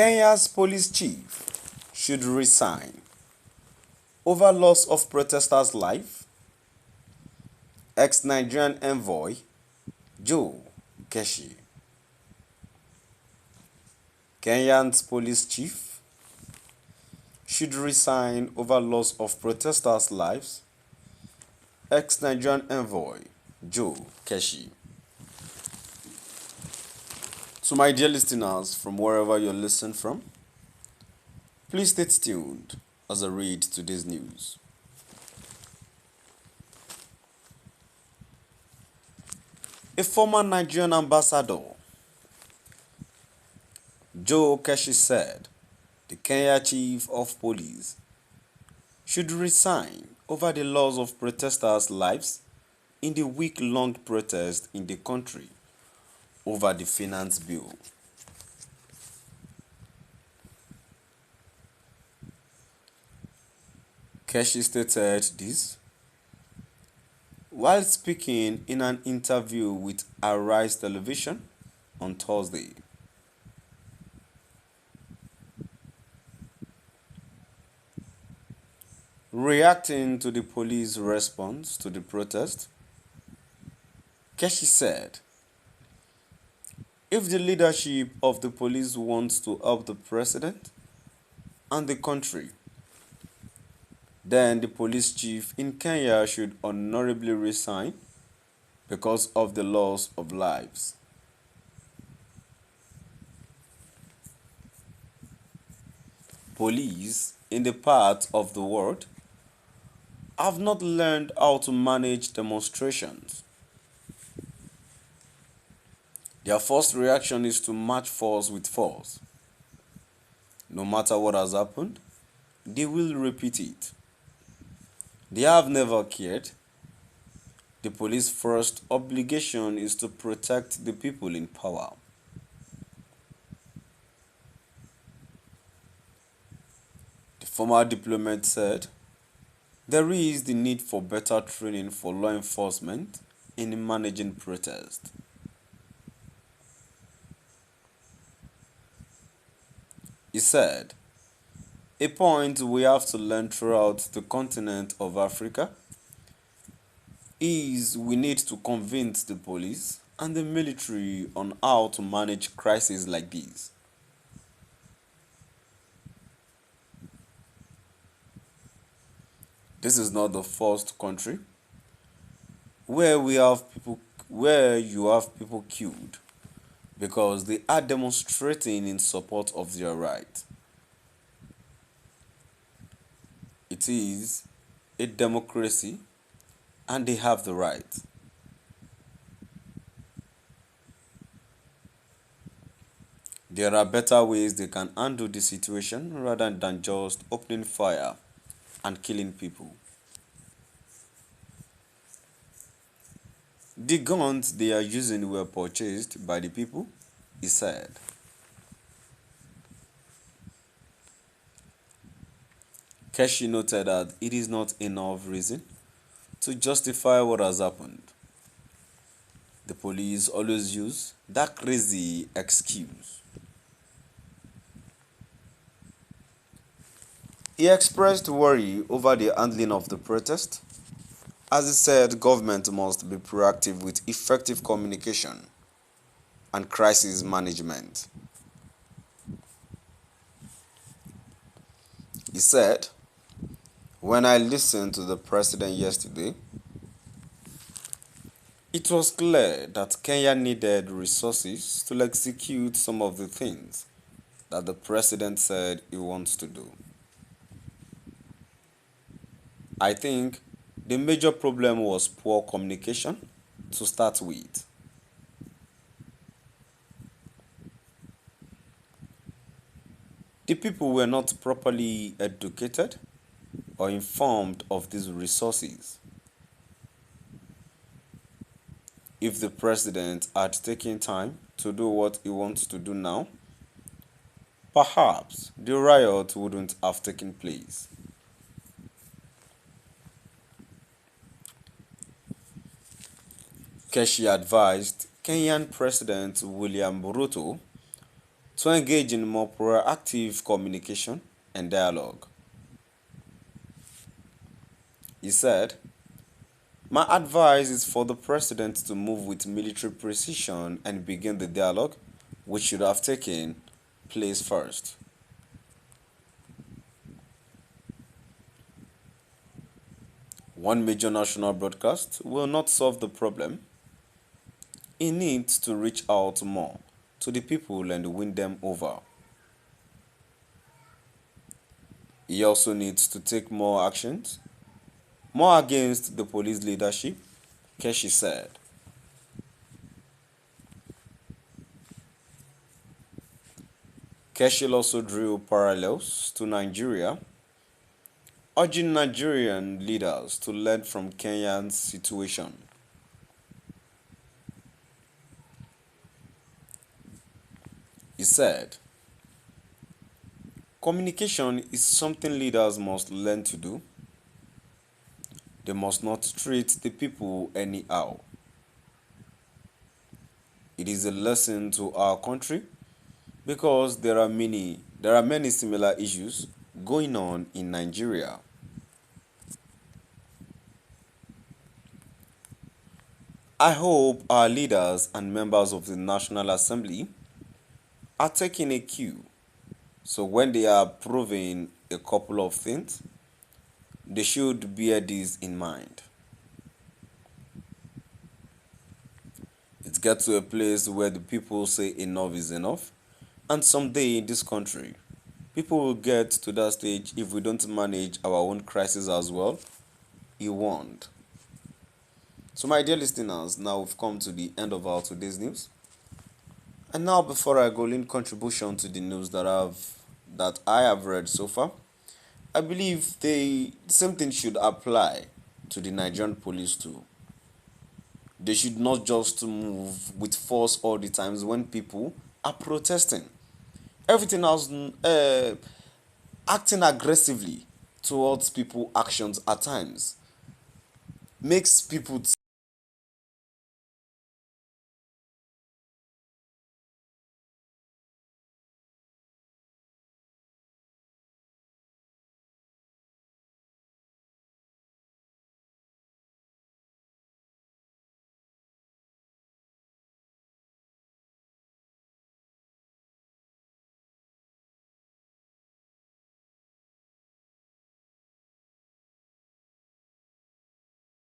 Kenya's police chief should resign over loss of protesters' life. Ex-Nigerian envoy Joe Keshi. Kenya's police chief should resign over loss of protesters' lives. Ex-Nigerian envoy Joe Keshi. To my dear listeners from wherever you're listening from, please stay tuned as I read today's news. A former Nigerian ambassador, Joe Keshi, said the Kenya chief of police should resign over the loss of protesters' lives in the week-long protest in the country over the finance bill. Keshi stated this while speaking in an interview with Arise Television on Thursday. Reacting to the police response to the protest, Keshi said, if the leadership of the police wants to help the president and the country, then the police chief in Kenya should honorably resign because of the loss of lives. Police in the part of the world have not learned how to manage demonstrations. Their first reaction is to match force with force. No matter what has happened, they will repeat it. They have never cared. The police's first obligation is to protect the people in power. The former diplomat said, there is the need for better training for law enforcement in managing protest. He said, a point we have to learn throughout the continent of Africa is we need to convince the police and the military on how to manage crises like these. This is not the first country where you have people killed because they are demonstrating in support of their right. It is a democracy and they have the right. There are better ways they can handle the situation rather than just opening fire and killing people. The guns they are using were purchased by the people, he said. Keshi noted that it is not enough reason to justify what has happened. The police always use that crazy excuse. He expressed worry over the handling of the protest, as he said government must be proactive with effective communication and crisis management. He said, when I listened to the president yesterday, it was clear that Kenya needed resources to execute some of the things that the president said he wants to do. I think the major problem was poor communication to start with. The people were not properly educated or informed of these resources. If the president had taken time to do what he wants to do now, perhaps the riot wouldn't have taken place. Keshi advised Kenyan President William Ruto to engage in more proactive communication and dialogue. He said, "My advice is for the president to move with military precision and begin the dialogue, which should have taken place first." One major national broadcast will not solve the problem. It needs to reach out more to the people and win them over. He also needs to take more actions, more against the police leadership, Keshi said. Keshi also drew parallels to Nigeria, urging Nigerian leaders to learn from Kenya's situation. He said, "Communication is something leaders must learn to do. They must not treat the people anyhow. It is a lesson to our country because there are many similar issues going on in Nigeria." I hope our leaders and members of the National Assembly are taking a cue, so when they are approving a couple of things, they should bear this in mind. It gets to a place where the people say enough is enough, and someday in this country, people will get to that stage if we don't manage our own crisis as well. He warned. So my dear listeners, now we've come to the end of our today's news. And now before I go in contribution to the news that I have read so far, I believe the same thing should apply to the Nigerian police too. They should not just move with force all the times when people are protesting. Everything else, acting aggressively towards people actions at times makes people